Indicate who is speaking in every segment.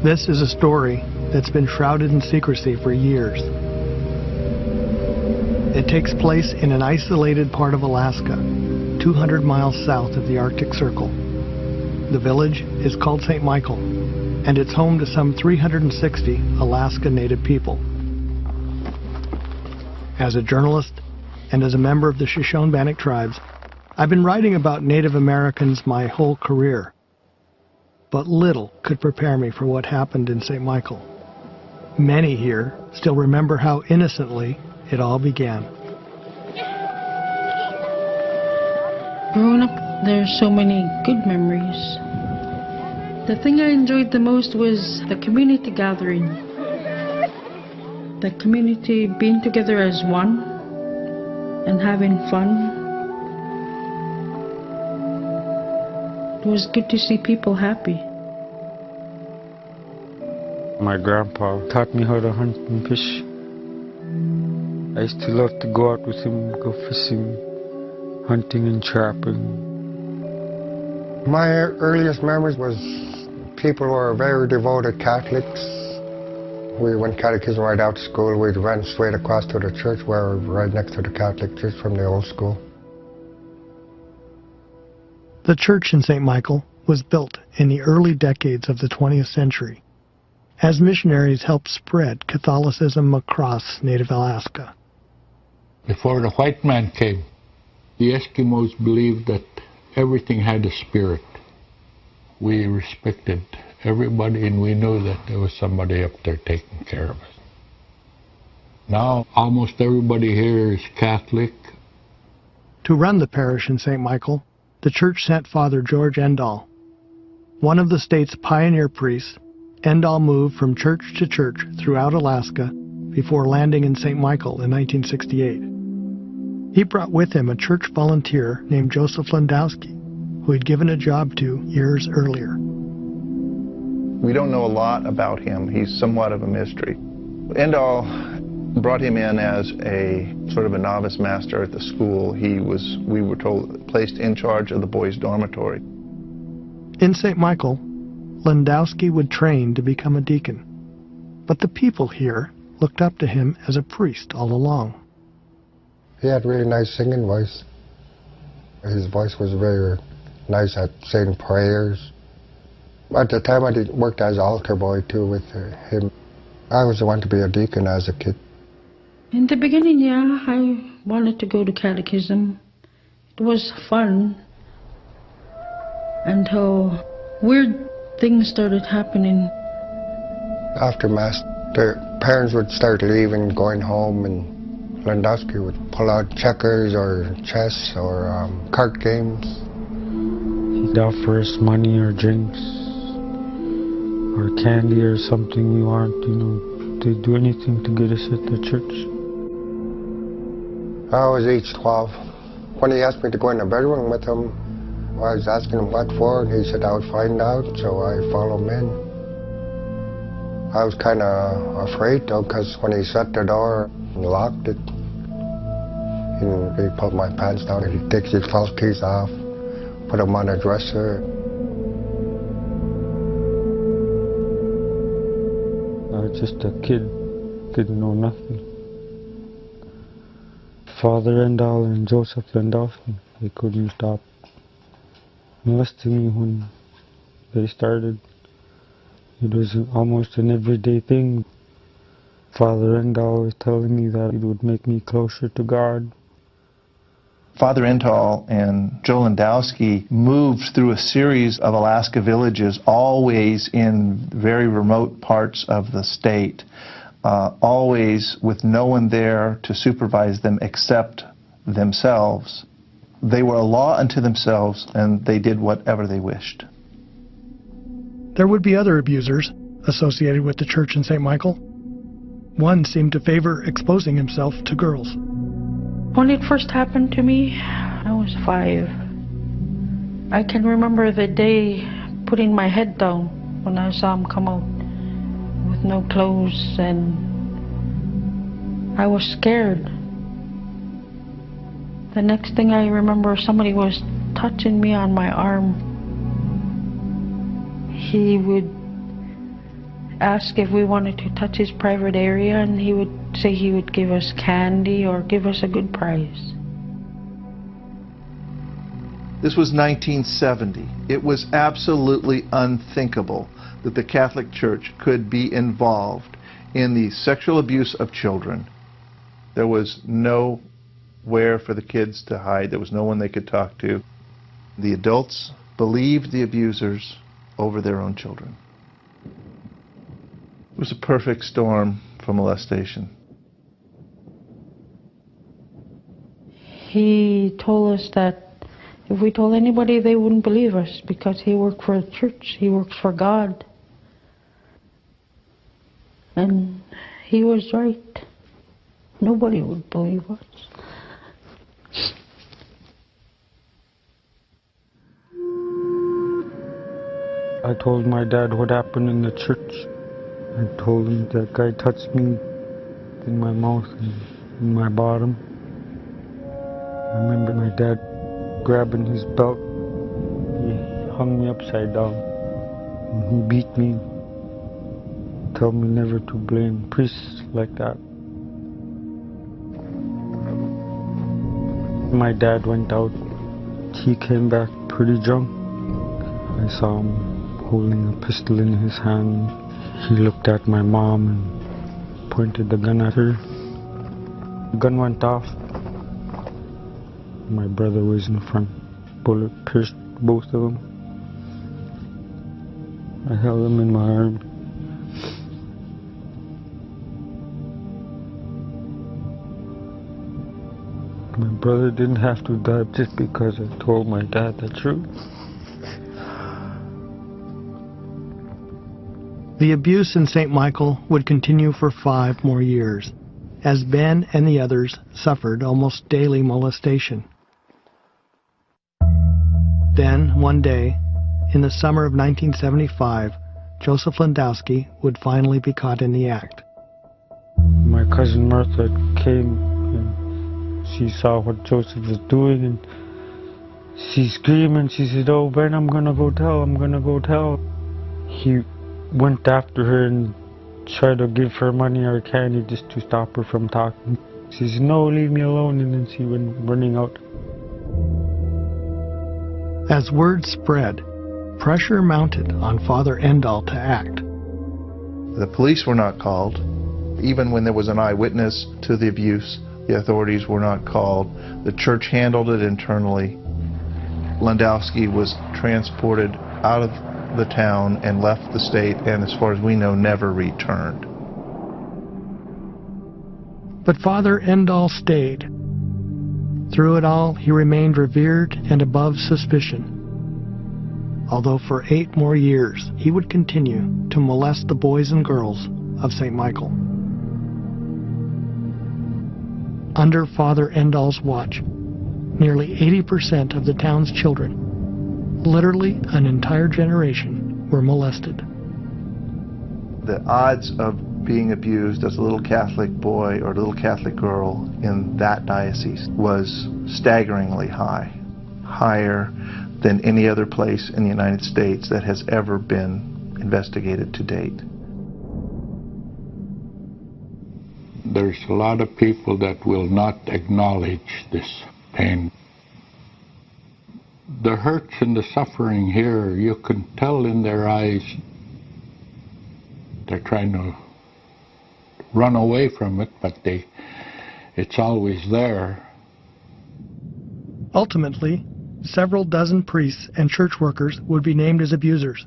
Speaker 1: This is a story that's been shrouded in secrecy for years. It takes place in an isolated part of Alaska, 200 miles south of the Arctic Circle. The village is called St. Michael, and it's home to some 360 Alaska Native people. As a journalist and as a member of the Shoshone-Bannock tribes, I've been writing about Native Americans my whole career. But little could prepare me for what happened in St. Michael. Many here still remember how innocently it all began.
Speaker 2: Growing up, there's so many good memories. The thing I enjoyed the most was the community gathering. The community being together as one and having fun. It was good to see people happy.
Speaker 3: My grandpa taught me how to hunt and fish. I used to love to go out with him, go fishing, hunting and trapping.
Speaker 4: My earliest memories was people were very devoted Catholics. We went catechism right out to school. We went straight across to the church. We were right next to the Catholic church from the old school.
Speaker 1: The church in St. Michael was built in the early decades of the 20th century as missionaries helped spread Catholicism across Native Alaska.
Speaker 5: Before the white man came, the Eskimos believed that everything had a spirit. We respected everybody and we knew that there was somebody up there taking care of us. Now almost everybody here is Catholic.
Speaker 1: To run the parish in St. Michael, the church sent Father George Endall. One of the state's pioneer priests, Endall moved from church to church throughout Alaska before landing in St. Michael in 1968. He brought with him a church volunteer named Joseph Landowski, who he'd given a job to years earlier.
Speaker 6: We don't know a lot about him. He's somewhat of a mystery. Endall brought him in as a sort of a novice master at the school. He was, we were told, placed in charge of the boys' dormitory.
Speaker 1: In St. Michael, Landowski would train to become a deacon, but the people here looked up to him as a priest all along.
Speaker 4: He had a really nice singing voice. His voice was very nice at saying prayers. At the time I worked as altar boy too with him. I was the one to be a deacon as a kid.
Speaker 2: In the beginning, yeah, I wanted to go to catechism. It was fun until weird things started happening.
Speaker 4: After Mass, their parents would start leaving, going home, and Landowski would pull out checkers or chess or card games.
Speaker 3: He'd offer us money or drinks or candy or something we want, you know, to do anything to get us at the church.
Speaker 4: I was age 12. When he asked me to go in the bedroom with him, I was asking him what for, and he said I would find out, so I followed him in. I was kind of afraid though, because when he shut the door and locked it, he pulled my pants down and he takes his false keys off, put them on a dresser.
Speaker 3: I was just a kid, didn't know nothing. Father Endall and Joseph Landowski, they couldn't stop molesting me when they started. It was almost an everyday thing. Father Endall was telling me that it would make me closer to God.
Speaker 6: Father Endall and Joe Landowski moved through a series of Alaska villages, always in very remote parts of the state, always with no one there to supervise them except themselves. They were a law unto themselves, and they did whatever they wished.
Speaker 1: There would be other abusers associated with the church in St. Michael. One seemed to favor exposing himself to girls.
Speaker 2: When it first happened to me, I was 5. I can remember the day putting my head down when I saw him come out with no clothes, and I was scared. The next thing I remember, somebody was touching me on my arm. He would ask if we wanted to touch his private area, and he would say he would give us candy or give us a good price.
Speaker 6: This was 1970. It was absolutely unthinkable that the Catholic Church could be involved in the sexual abuse of children. There was nowhere for the kids to hide. There was no one they could talk to. The adults believed the abusers over their own children. It was a perfect storm for molestation.
Speaker 2: He told us that if we told anybody, they wouldn't believe us because he worked for the church, he worked for God. And he was right. Nobody would believe us.
Speaker 3: I told my dad what happened in the church. I told him that guy touched me in my mouth and in my bottom. I remember my dad grabbing his belt. He hung me upside down and he beat me. Told me never to blame priests like that. My dad went out. He came back pretty drunk. I saw him holding a pistol in his hand. He looked at my mom and pointed the gun at her. The gun went off. My brother was in the front. Bullet pierced both of them. I held him in my arms. My brother didn't have to die just because I told my dad the truth.
Speaker 1: The abuse in St. Michael would continue for 5 more years, as Ben and the others suffered almost daily molestation. Then, one day, in the summer of 1975, Joseph Landowski would finally be caught in the act.
Speaker 3: My cousin Martha came and she saw what Joseph was doing and she screamed. She said, "Oh, Ben, I'm gonna go tell, I'm gonna go tell." He went after her and tried to give her money or candy just to stop her from talking. She said, "No, leave me alone," and then she went running out.
Speaker 1: As word spread, pressure mounted on Father Endall to act.
Speaker 6: The police were not called. Even when there was an eyewitness to the abuse, the authorities were not called. The church handled it internally. Landowski was transported out of the town and left the state, and as far as we know, never returned.
Speaker 1: But Father Endall stayed. Through it all, he remained revered and above suspicion. Although for 8 more years, he would continue to molest the boys and girls of St. Michael. Under Father Endall's watch, nearly 80% of the town's children, literally an entire generation, were molested.
Speaker 6: The odds of being abused as a little Catholic boy or a little Catholic girl in that diocese was staggeringly high, higher than any other place in the United States that has ever been investigated to date.
Speaker 5: There's a lot of people that will not acknowledge this pain. The hurts and the suffering here, you can tell in their eyes. They're trying to run away from it, but it's always there.
Speaker 1: Ultimately, several dozen priests and church workers would be named as abusers.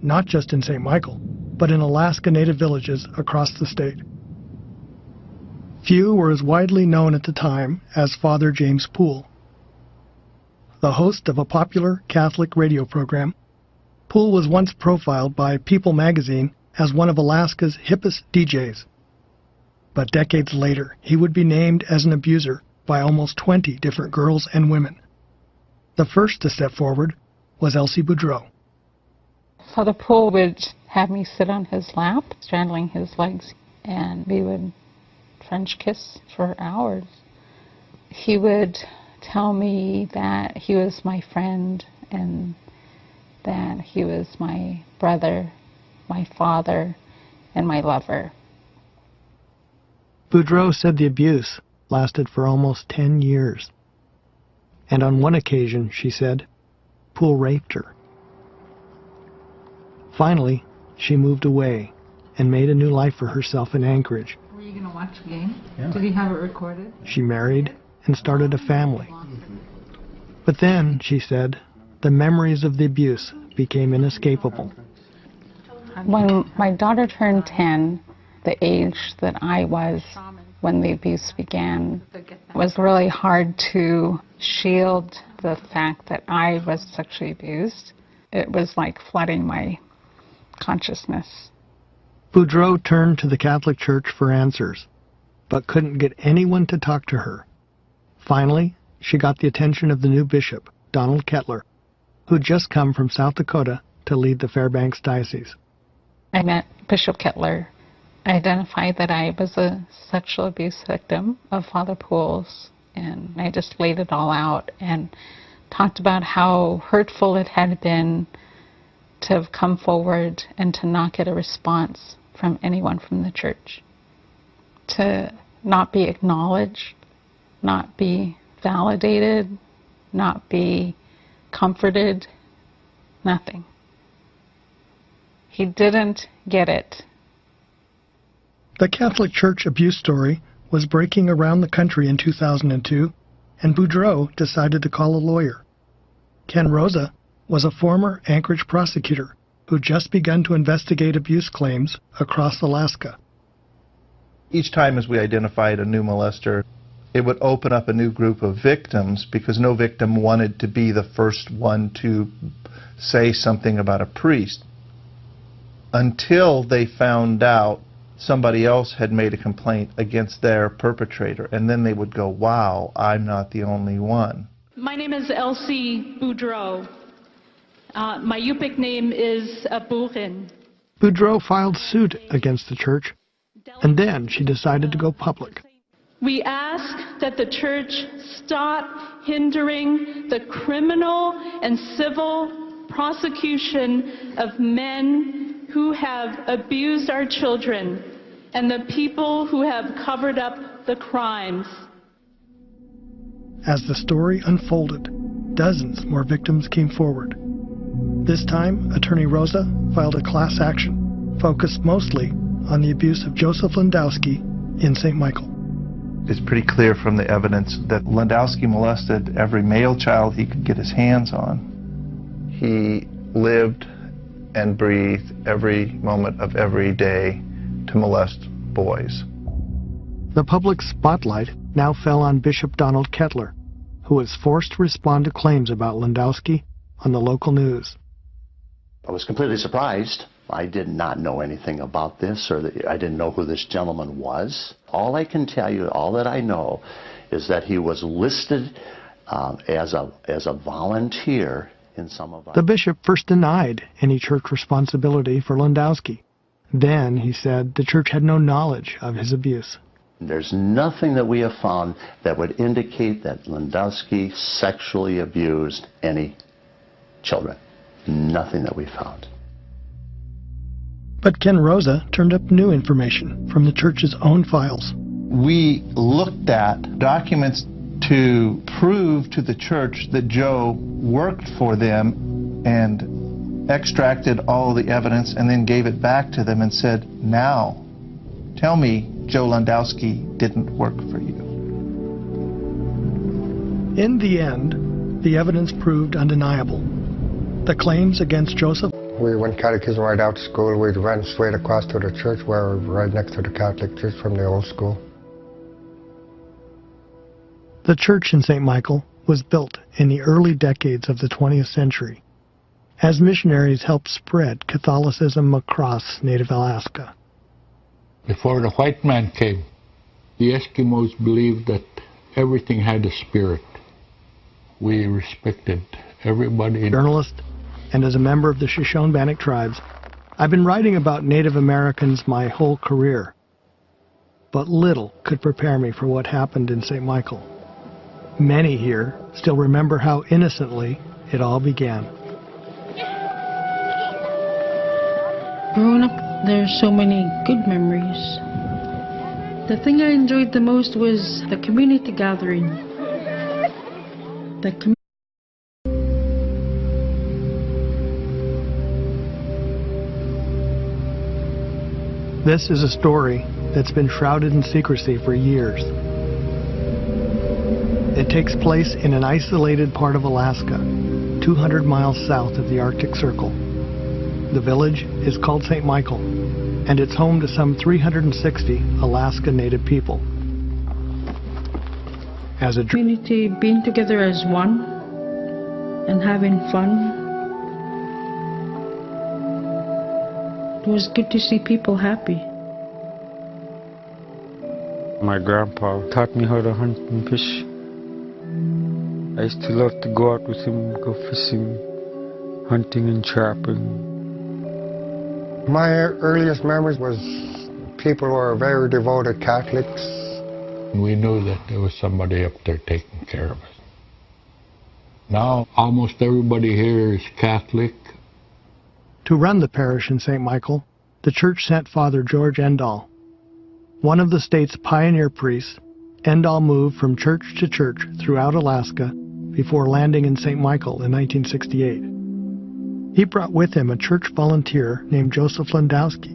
Speaker 1: Not just in St. Michael, but in Alaska Native villages across the state. Few were as widely known at the time as Father James Poole. The host of a popular Catholic radio program, Poole was once profiled by People magazine as one of Alaska's hippest DJs. But decades later, he would be named as an abuser by almost 20 different girls and women. The first to step forward was Elsie Boudreau.
Speaker 7: Father Poole would have me sit on his lap, straddling his legs, and we would French kiss for hours. He would tell me that he was my friend and that he was my brother my father, and my lover.
Speaker 1: Boudreau said the abuse lasted for almost 10 years. And on one occasion, she said, Poole raped her. Finally, she moved away and made a new life for herself in Anchorage.
Speaker 7: Were you going to watch the game? Yeah. Did you have it recorded?
Speaker 1: She married and started a family. But then, she said, the memories of the abuse became inescapable.
Speaker 7: When my daughter turned 10, the age that I was when the abuse began, it was really hard to shield the fact that I was sexually abused. It was like flooding my consciousness.
Speaker 1: Boudreau turned to the Catholic Church for answers, but couldn't get anyone to talk to her. Finally, she got the attention of the new bishop, Donald Kettler, who'd just come from South Dakota to lead the Fairbanks Diocese.
Speaker 7: I met Bishop Kettler. I identified that I was a sexual abuse victim of Father Poole's, and I just laid it all out and talked about how hurtful it had been to have come forward and to not get a response from anyone from the church, to not be acknowledged, not be validated, not be comforted, nothing. He didn't get it.
Speaker 1: The Catholic Church abuse story was breaking around the country in 2002, and Boudreau decided to call a lawyer. Ken Rosa was a former Anchorage prosecutor who'd just begun to investigate abuse claims across Alaska.
Speaker 6: Each time as we identified a new molester, it would open up a new group of victims because no victim wanted to be the first one to say something about a priest until they found out somebody else had made a complaint against their perpetrator, and then they would go, wow, I'm not the only one.
Speaker 8: My name is Elsie Boudreau. My Yupik name is Burin.
Speaker 1: Boudreau filed suit against the church, and then she decided to go public.
Speaker 8: We ask that the church stop hindering the criminal and civil prosecution of men who have abused our children and the people who have covered up the crimes.
Speaker 1: As the story unfolded, dozens more victims came forward. This time, Attorney Rosa filed a class action focused mostly on the abuse of Joseph Landowski in St. Michael.
Speaker 6: It's pretty clear from the evidence that Landowski molested every male child he could get his hands on. He lived and breathed every moment of every day to molest boys.
Speaker 1: The public spotlight now fell on Bishop Donald Kettler, who was forced to respond to claims about Landowski on the local news.
Speaker 9: I was completely surprised. I did not know anything about this, or I didn't know who this gentleman was. All I can tell you, all that I know, is that he was listed as a volunteer in some of our...
Speaker 1: The bishop first denied any church responsibility for Landowski. Then he said the church had no knowledge of his abuse.
Speaker 9: There's nothing that we have found that would indicate that Landowski sexually abused any children. Nothing that we found.
Speaker 1: But Ken Rosa turned up new information from the church's own files.
Speaker 6: We looked at documents to prove to the church that Joe worked for them and extracted all the evidence and then gave it back to them and said, now, tell me Joe Landowski didn't work for you.
Speaker 1: In the end, the evidence proved undeniable. The claims against Joseph...
Speaker 4: We went catechism right out of school. We ran straight across to the church where we were right next to the Catholic Church from the old school.
Speaker 1: The church in St. Michael was built in the early decades of the 20th century as missionaries helped spread Catholicism across native Alaska.
Speaker 5: Before the white man came, the Eskimos believed that everything had a spirit. We respected everybody.
Speaker 1: Journalist, and as a member of the Shoshone-Bannock tribes, I've been writing about Native Americans my whole career. But little could prepare me for what happened in St. Michael. Many here still remember how innocently it all began.
Speaker 2: Growing up, there are so many good memories. The thing I enjoyed the most was the community gathering.
Speaker 1: This is a story that's been shrouded in secrecy for years. It takes place in an isolated part of Alaska, 200 miles south of the Arctic Circle. The village is called St. Michael, and it's home to some 360 Alaska Native people. As a
Speaker 2: community, being together as one and having fun. It was good to see people happy.
Speaker 3: My grandpa taught me how to hunt and fish. I used to love to go out with him, go fishing, hunting and trapping.
Speaker 4: My earliest memories was people who were very devoted Catholics.
Speaker 5: We knew that there was somebody up there taking care of us. Now almost everybody here is Catholic.
Speaker 1: To run the parish in St. Michael, the church sent Father George Endall. One of the state's pioneer priests, Endall moved from church to church throughout Alaska before landing in St. Michael in 1968. He brought with him a church volunteer named Joseph Landowski.